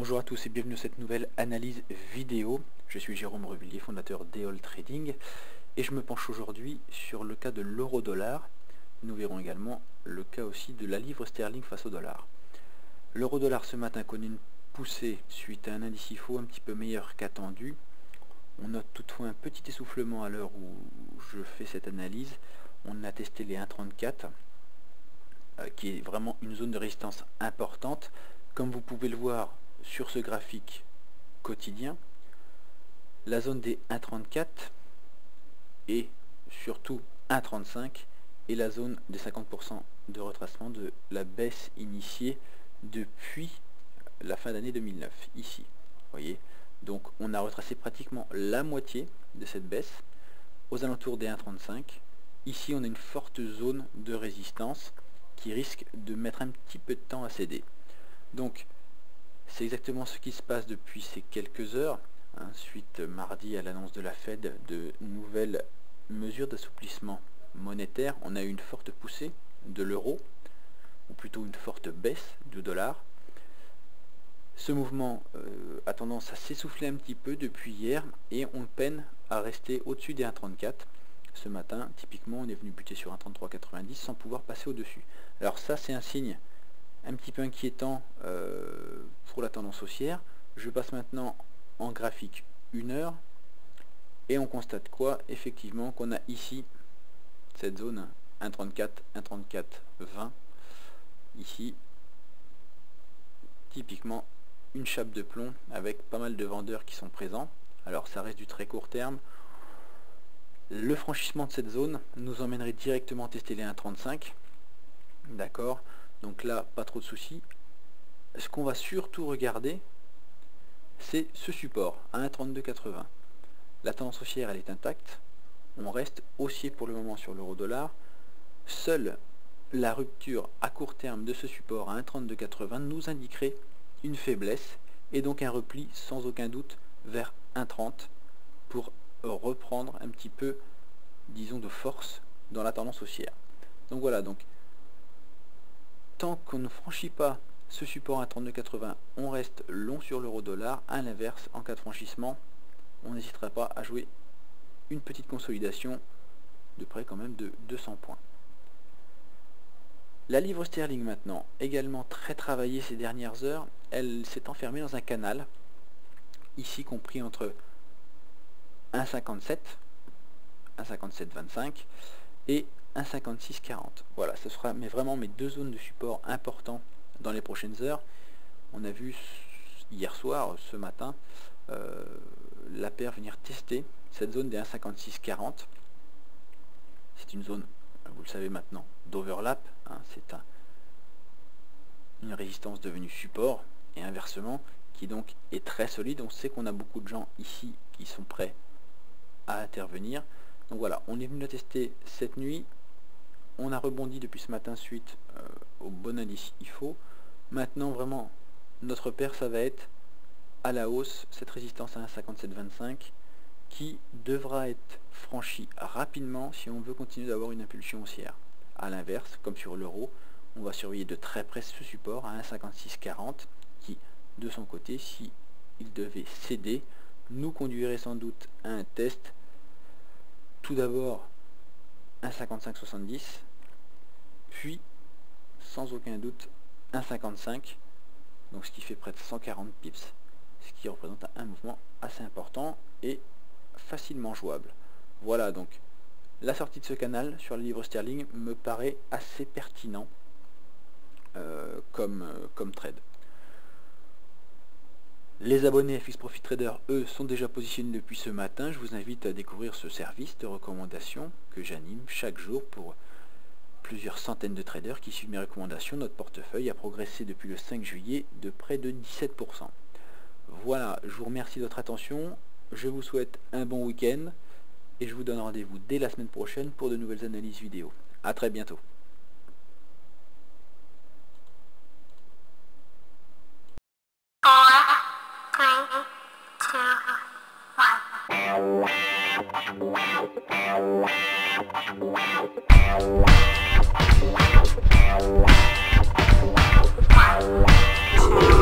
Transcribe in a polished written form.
Bonjour à tous et bienvenue à cette nouvelle analyse vidéo. Je suis Jérôme Revillier, fondateur d'EOL Trading, et je me penche aujourd'hui sur le cas de l'euro-dollar. Nous verrons également le cas aussi de la livre sterling face au dollar. L'euro-dollar ce matin connaît une poussée suite à un indice IFO un petit peu meilleur qu'attendu. On note toutefois un petit essoufflement à l'heure où je fais cette analyse. On a testé les 1,34 qui est vraiment une zone de résistance importante. Comme vous pouvez le voir sur ce graphique quotidien, la zone des 1,34 et surtout 1,35 est la zone des 50% de retracement de la baisse initiée depuis la fin d'année 2009, ici. Voyez, donc on a retracé pratiquement la moitié de cette baisse aux alentours des 1,35. Ici on a une forte zone de résistance qui risque de mettre un petit peu de temps à céder. Donc c'est exactement ce qui se passe depuis ces quelques heures, suite mardi à l'annonce de la Fed de nouvelles mesures d'assouplissement monétaire. On a eu une forte poussée de l'euro, ou plutôt une forte baisse du dollar. Ce mouvement a tendance à s'essouffler un petit peu depuis hier et on peine à rester au-dessus des 1,34. Ce matin, typiquement, on est venu buter sur 1,3390 sans pouvoir passer au-dessus. Alors ça, c'est un signe un petit peu inquiétant pour la tendance haussière. Je passe maintenant en graphique 1 heure et on constate quoi? Effectivement qu'on a ici cette zone 1,34, 1,34, 20. Ici, typiquement une chape de plomb avec pas mal de vendeurs qui sont présents. Alors ça reste du très court terme. Le franchissement de cette zone nous emmènerait directement tester les 1,35. D'accord, donc là pas trop de soucis. Ce qu'on va surtout regarder, c'est ce support à 1,3280. La tendance haussière elle est intacte, on reste haussier pour le moment sur l'euro-dollar. Seule la rupture à court terme de ce support à 1,3280 nous indiquerait une faiblesse et donc un repli sans aucun doute vers 1,30 pour reprendre un petit peu, disons, de force dans la tendance haussière. Donc voilà, donc tant qu'on ne franchit pas ce support à 32,80, on reste long sur l'euro-dollar. À l'inverse, en cas de franchissement, on n'hésitera pas à jouer une petite consolidation de près quand même de 200 points. La livre sterling maintenant, également très travaillée ces dernières heures, elle s'est enfermée dans un canal, ici compris entre 1,57, 1,5725 et 1,5640. Voilà, ce sera vraiment mes deux zones de support importants dans les prochaines heures. On a vu hier soir, ce matin, la paire venir tester cette zone des 1,5640. C'est une zone, vous le savez maintenant, d'overlap. C'est une résistance devenue support et inversement, qui donc est très solide. On sait qu'on a beaucoup de gens ici qui sont prêts à intervenir. Donc voilà, on est venu la tester cette nuit. On a rebondi depuis ce matin suite au bon indice IFO. Maintenant vraiment notre paire ça va être à la hausse, cette résistance à 1,5725 qui devra être franchie rapidement si on veut continuer d'avoir une impulsion haussière. A l'inverse, comme sur l'euro, on va surveiller de très près ce support à 1,5640 qui de son côté, si il devait céder, nous conduirait sans doute à un test. Tout d'abord 1,5570, puis sans aucun doute 1,55, donc ce qui fait près de 140 pips, ce qui représente un mouvement assez important et facilement jouable. Voilà, donc la sortie de ce canal sur le livre sterling me paraît assez pertinent comme trade. Les abonnés FX Profit Trader, eux, sont déjà positionnés depuis ce matin. Je vous invite à découvrir ce service de recommandation que j'anime chaque jour pour plusieurs centaines de traders qui suivent mes recommandations. Notre portefeuille a progressé depuis le 5 juillet de près de 17%. Voilà, je vous remercie de votre attention. Je vous souhaite un bon week-end et je vous donne rendez-vous dès la semaine prochaine pour de nouvelles analyses vidéo. A très bientôt. Wow.